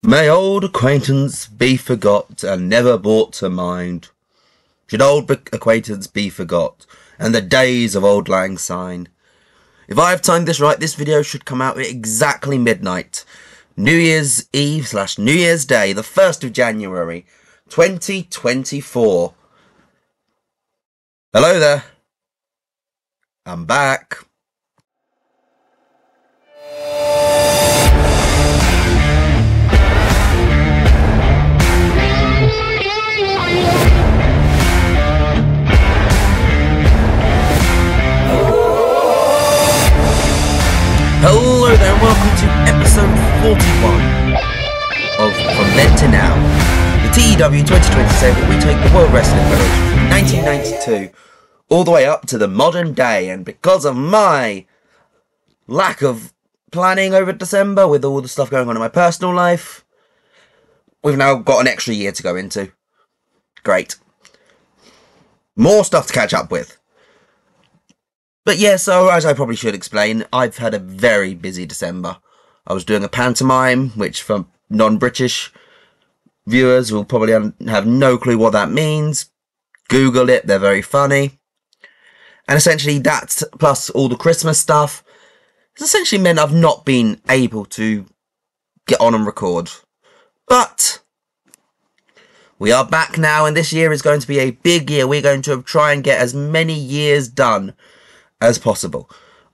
May old acquaintance be forgot and never brought to mind. Should old acquaintance be forgot and the days of old lang syne. If I have timed this right, this video should come out at exactly midnight. New Year's Eve / New Year's Day, the 1st of January, 2024. Hello there. I'm back. Hello there and welcome to episode 41 of From Then to Now, the TEW 2027. We take the World Wrestling Federation from 1992 all the way up to the modern day, and because of my lack of planning over December with all the stuff going on in my personal life, we've now got an extra year to go into. Great. More stuff to catch up with. But yeah, so as I probably should explain, I've had a very busy December. I was doing a pantomime, which for non-British viewers will probably have no clue what that means. Google it, they're very funny. And essentially that, plus all the Christmas stuff, has essentially meant I've not been able to get on and record. But we are back now, and this year is going to be a big year. We're going to try and get as many years done as possible.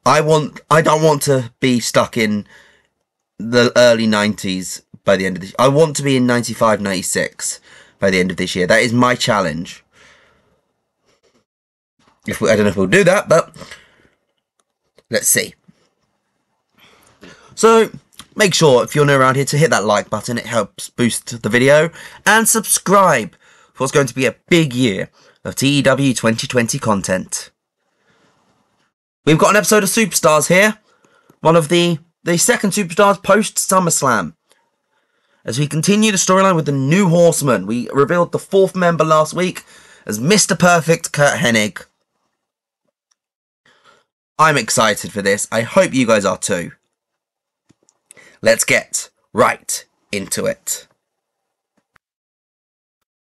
I don't want to be stuck in the early 90s by the end of this. I want to be in 95, 96 by the end of this year. That is my challenge. I don't know if we'll do that, but let's see. So make sure, if you're new around here, to hit that like button. It helps boost the video, and subscribe for what's going to be a big year of TEW 2020 content. We've got an episode of Superstars here. One of the second Superstars post SummerSlam. As we continue the storyline with the New Horsemen. We revealed the 4th member last week as Mr. Perfect Kurt Hennig. I'm excited for this. I hope you guys are too. Let's get right into it.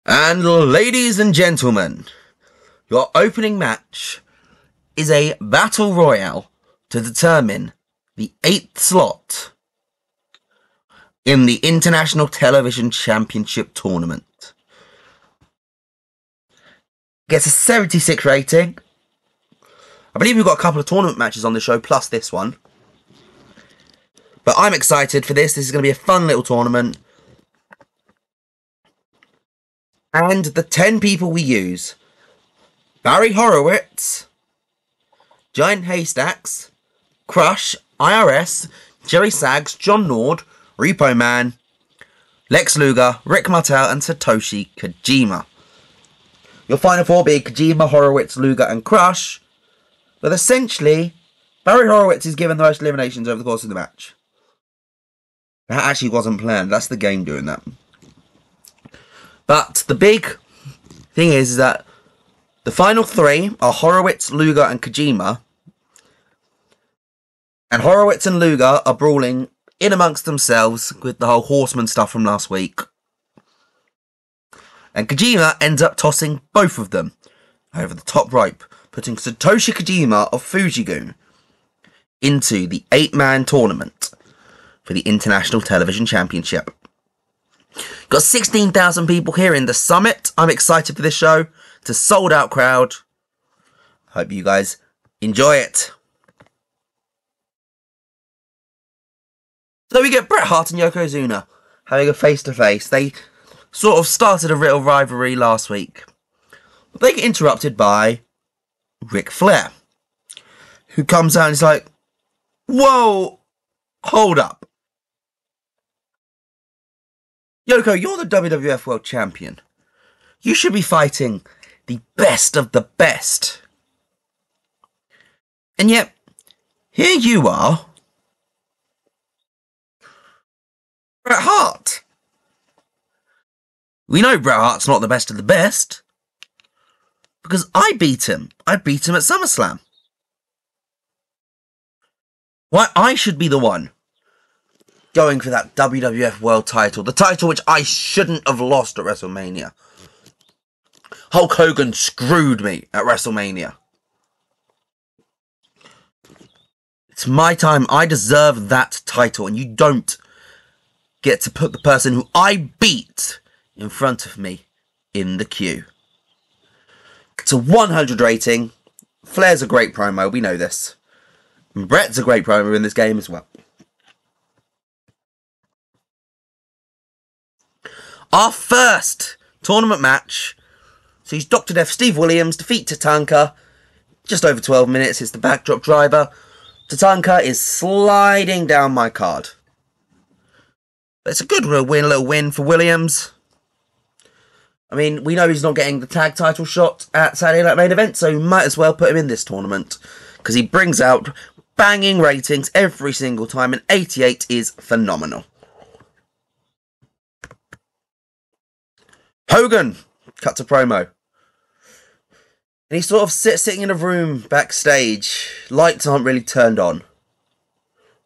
And ladies and gentlemen, your opening match is a battle royale to determine the 8th slot in the International Television Championship Tournament. Gets a 76 rating. I believe we've got a couple of tournament matches on the show, plus this one. But I'm excited for this. This is going to be a fun little tournament. And the 10 people we use: Barry Horowitz, Giant Haystacks, Crush, IRS, Jerry Sags, John Nord, Repo Man, Lex Luger, Rick Martel, and Satoshi Kojima. Your final 4 being Kojima, Horowitz, Luger, and Crush. But essentially, Barry Horowitz is given the most eliminations over the course of the match. That actually wasn't planned. That's the game doing that. But the big thing is that the final 3 are Horowitz, Luger, and Kojima. And Horowitz and Luger are brawling in amongst themselves with the whole Horseman stuff from last week. And Kojima ends up tossing both of them over the top rope, putting Satoshi Kojima of Fujigun into the 8-man tournament for the International Television Championship. Got 16,000 people here in the summit. I'm excited for this show. It's a sold out crowd. Hope you guys enjoy it. So we get Bret Hart and Yokozuna having a face-to-face. They sort of started a little rivalry last week. But they get interrupted by Ric Flair, who comes out and is like, "Whoa, hold up. Yoko, you're the WWF World Champion. You should be fighting the best of the best. And yet, here you are, Bret Hart. We know Bret Hart's not the best of the best, because I beat him. I beat him at SummerSlam. Why I should be the one going for that WWF World title. The title which I shouldn't have lost at WrestleMania. Hulk Hogan screwed me at WrestleMania. It's my time. I deserve that title. And you don't get to put the person who I beat in front of me in the queue. It's a 100 rating. Flair's a great promo. We know this. And Bret's a great promo in this game as well. Our first tournament match sees Dr. Death Steve Williams defeat Tatanka. Just over 12 minutes. It's the backdrop driver. Tatanka is sliding down my card. It's a good little win for Williams. I mean, we know he's not getting the tag title shot at Saturday Night Main Event, so we might as well put him in this tournament. Because he brings out banging ratings every single time, and 88 is phenomenal. Hogan cuts a promo. And he's sort of sitting in a room backstage. Lights aren't really turned on.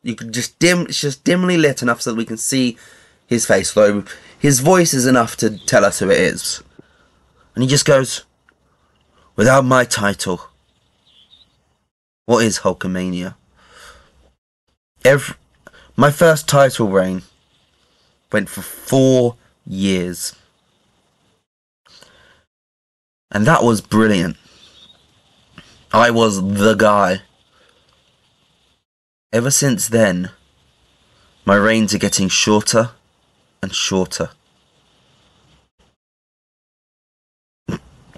You can just it's just dimly lit enough so that we can see his face, though his voice is enough to tell us who it is. And he just goes, "Without my title, what is Hulkamania?" My first title reign went for 4 years. And that was brilliant. I was the guy. Ever since then, my reigns are getting shorter and shorter.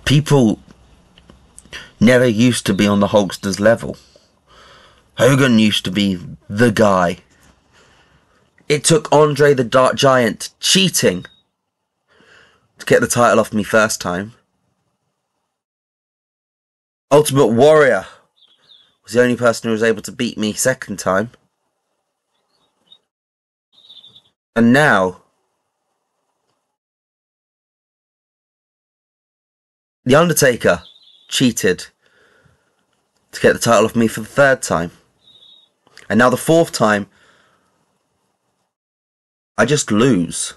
People never used to be on the Hulkster's level. Hogan used to be the guy. It took Andre the Dark Giant cheating to get the title off me first time. Ultimate Warrior was the only person who was able to beat me second time. And now, The Undertaker cheated to get the title off me for the third time. And now the fourth time, I just lose.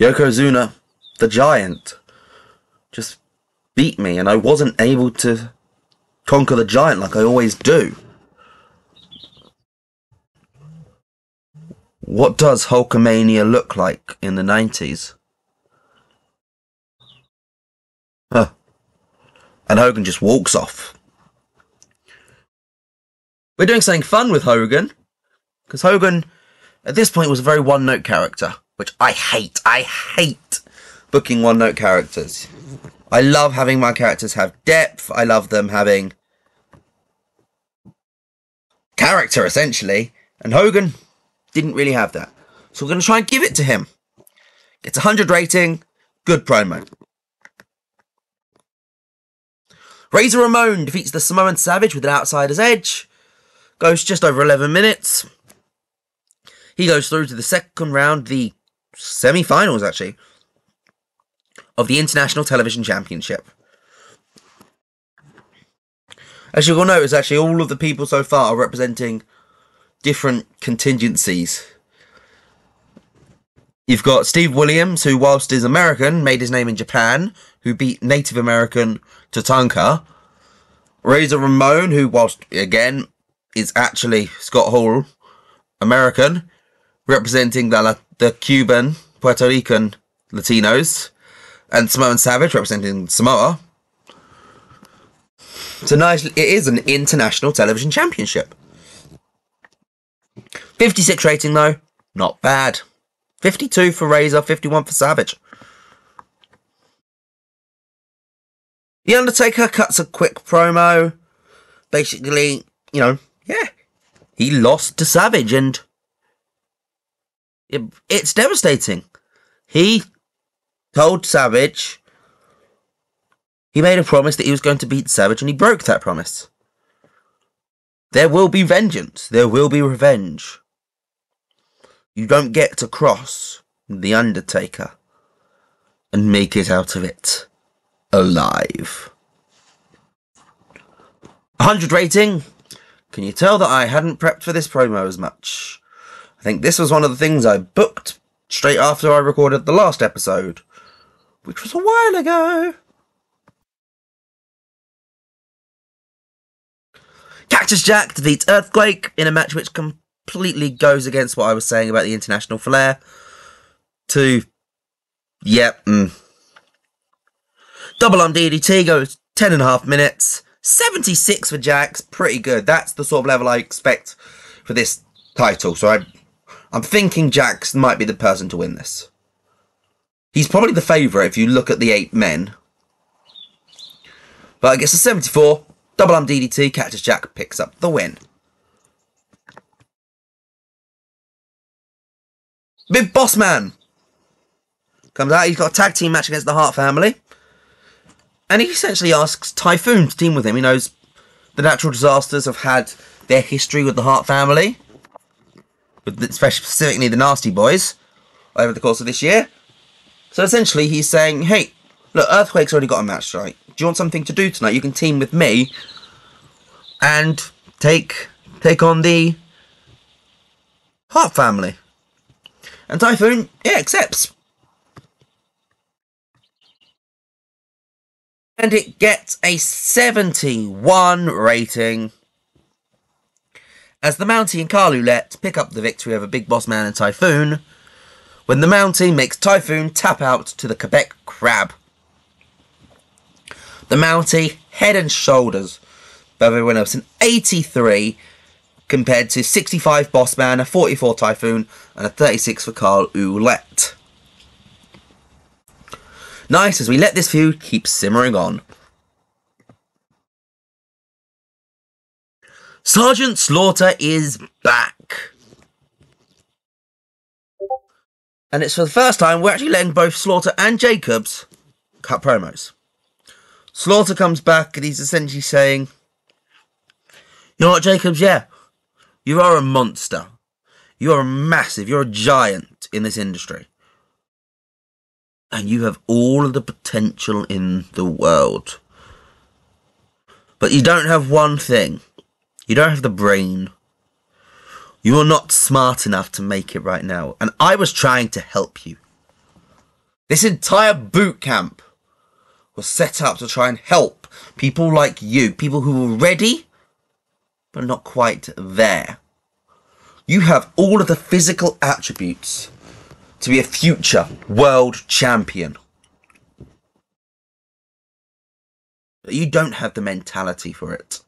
Yokozuna, the Giant, just beat me, and I wasn't able to conquer the Giant like I always do. What does Hulkamania look like in the 90s? And Hogan just walks off. We're doing something fun with Hogan, because Hogan, at this point, was a very one-note character, which I hate. I hate booking one-note characters. I love having my characters have depth. I love them having character, essentially. And Hogan didn't really have that. So we're going to try and give it to him. Gets a 100 rating. Good promo. Razor Ramon defeats the Samoan Savage with an outsider's edge. Goes just over 11 minutes. He goes through to the second round, the semi-finals, actually, of the International Television Championship. As you will notice, actually, all of the people so far are representing different contingencies. You've got Steve Williams, who, whilst is American, made his name in Japan, who beat Native American Tatanka. Razor Ramon, who, whilst, again, is actually Scott Hall, American, representing the Cuban, Puerto Rican Latinos. And Samoan Savage, representing Samoa. So it is an international television championship. 56 rating, though. Not bad. 52 for Razor, 51 for Savage. The Undertaker cuts a quick promo. Basically, he lost to Savage, and it's devastating. He told Savage he made a promise that he was going to beat Savage, and he broke that promise. There will be vengeance. There will be revenge. You don't get to cross the Undertaker and make it out of it alive. 100 rating. Can you tell that I hadn't prepped for this promo as much? I think this was one of the things I booked straight after I recorded the last episode, which was a while ago. Cactus Jack defeats Earthquake in a match which completely goes against what I was saying about the International Flair. Double arm DDT goes 10.5 minutes. 76 for Jax, pretty good. That's the sort of level I expect for this title. So I'm thinking Jax might be the person to win this. He's probably the favourite if you look at the 8 men. But I guess a 74, double arm DDT, Cactus Jack picks up the win. Big Boss Man comes out. He's got a tag team match against the Hart family. And he essentially asks Typhoon to team with him. He knows the Natural Disasters have had their history with the Hart family, especially specifically the Nasty Boys, over the course of this year. So essentially he's saying, hey, look, Earthquake's already got a match tonight. Do you want something to do tonight? You can team with me and take on the Hart family. And Typhoon, yeah, accepts. And it gets a 71 rating, as the Mountie and Carlulette pick up the victory over Big Boss Man and Typhoon, when the Mountie makes Typhoon tap out to the Quebec Crab. The Mountie, head and shoulders above everyone else, an 83 compared to 65 Boss Man, a 44 Typhoon, and a 36 for Carlulette. Nice, as we let this feud keep simmering on. Sergeant Slaughter is back. And it's for the first time we're actually letting both Slaughter and Jacobs cut promos. Slaughter comes back and he's essentially saying, you know what, Jacobs, yeah, you are a monster. You are massive, you're a giant in this industry. And you have all of the potential in the world. But you don't have one thing. You don't have the brain. You are not smart enough to make it right now. And I was trying to help you. This entire boot camp was set up to try and help people like you. People who were ready, but not quite there. You have all of the physical attributes to be a future world champion. But you don't have the mentality for it.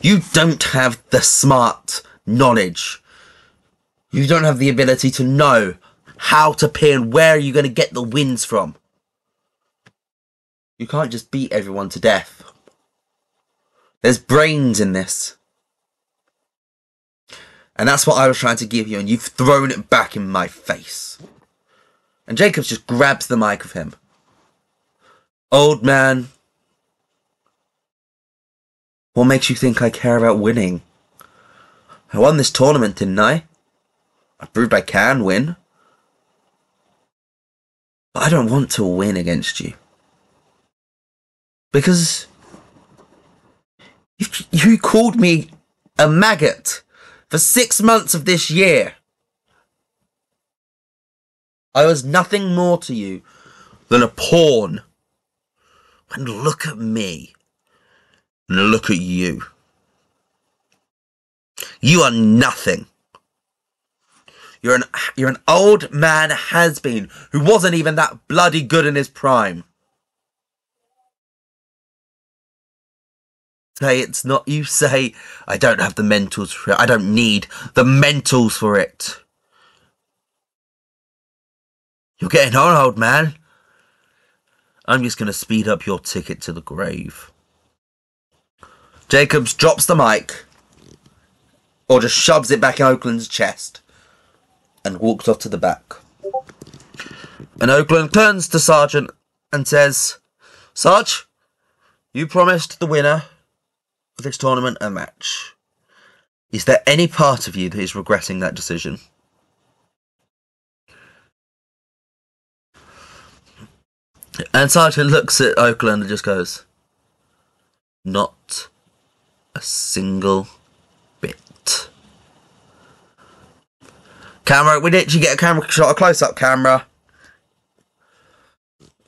You don't have the smart knowledge. You don't have the ability to know how to pin, where you're going to get the wins from. You can't just beat everyone to death. There's brains in this. And that's what I was trying to give you, and you've thrown it back in my face. And Jacobs just grabs the mic of him. Old man, what makes you think I care about winning? I won this tournament, didn't I? I proved I can win. But I don't want to win against you. Because you called me a maggot for 6 months of this year. I was nothing more to you than a pawn. And look at me. And look at you. You are nothing. You're an old man has-been who wasn't even that bloody good in his prime. Say it's not, you say, I don't have the mentals for it. I don't need the mentals for it. You're getting on, old man. I'm just going to speed up your ticket to the grave. Jacobs drops the mic, or just shoves it back in Oakland's chest, and walks off to the back. And Oakland turns to Sergeant and says, Sarge, you promised the winner of this tournament a match. Is there any part of you that is regretting that decision? And Sergeant looks at Oakland and just goes, not a single bit. Camera, we literally get a camera shot, a close-up camera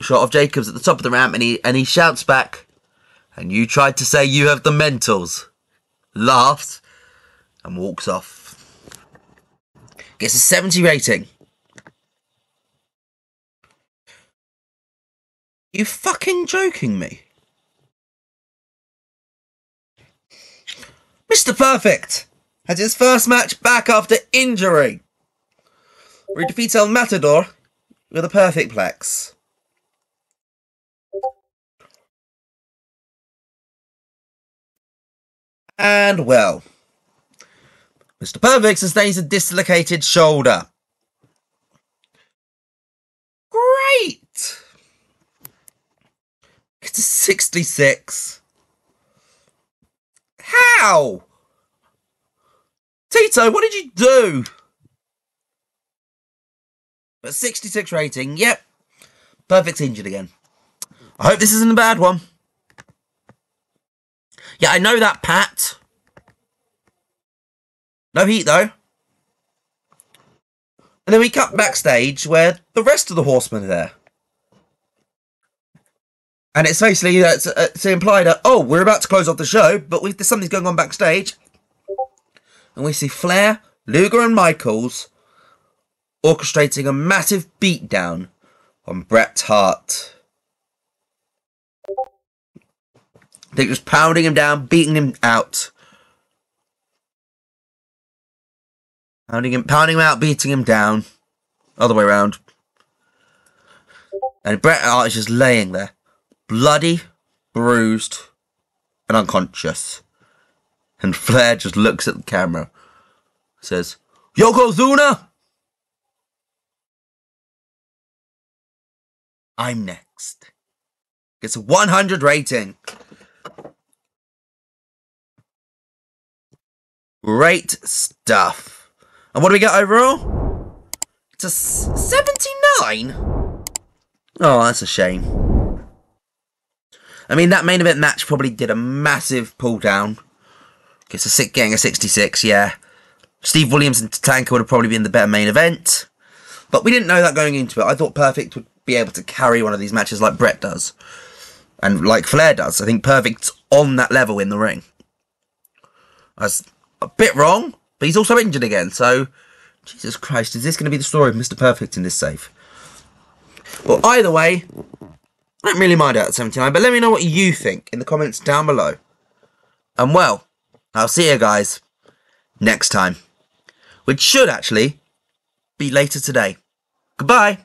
shot of Jacobs at the top of the ramp, and he shouts back, "And you tried to say you have the mentals." Laughs and walks off. Gets a 70 rating. You fucking joking me? Mr. Perfect has his first match back after injury, where he defeats El Matador with a perfect plex. And well, Mr. Perfect sustains a dislocated shoulder. Great! It's a 66. How? Tito, what did you do? A 66 rating, yep. Perfect's injured again. I hope this isn't a bad one. Yeah, I know that, Pat. No heat, though. And then we cut backstage where the rest of the horsemen are there. And it's basically it's implied that, oh, we're about to close off the show, but there's something going on backstage. And we see Flair, Luger and Michaels orchestrating a massive beatdown on Bret Hart. They're just pounding him down, beating him out. Pounding him out, beating him down. Other way around. And Bret Hart is just laying there. Bloody, bruised, and unconscious. And Flair just looks at the camera. Says, "Yokozuna! I'm next." Gets a 100 rating. Great stuff. And what do we get overall? It's a 79? Oh, that's a shame. I mean, that main event match probably did a massive pull down. Getting a 66, yeah. Steve Williams and Tatanka would have probably been the better main event. But we didn't know that going into it. I thought Perfect would be able to carry one of these matches like Bret does. And like Flair does. I think Perfect's on that level in the ring. That's a bit wrong, but he's also injured again. So, Jesus Christ, is this going to be the story of Mr. Perfect in this save? Well, either way, I don't really mind out at 79, but let me know what you think in the comments down below. And well, I'll see you guys next time, which should actually be later today. Goodbye.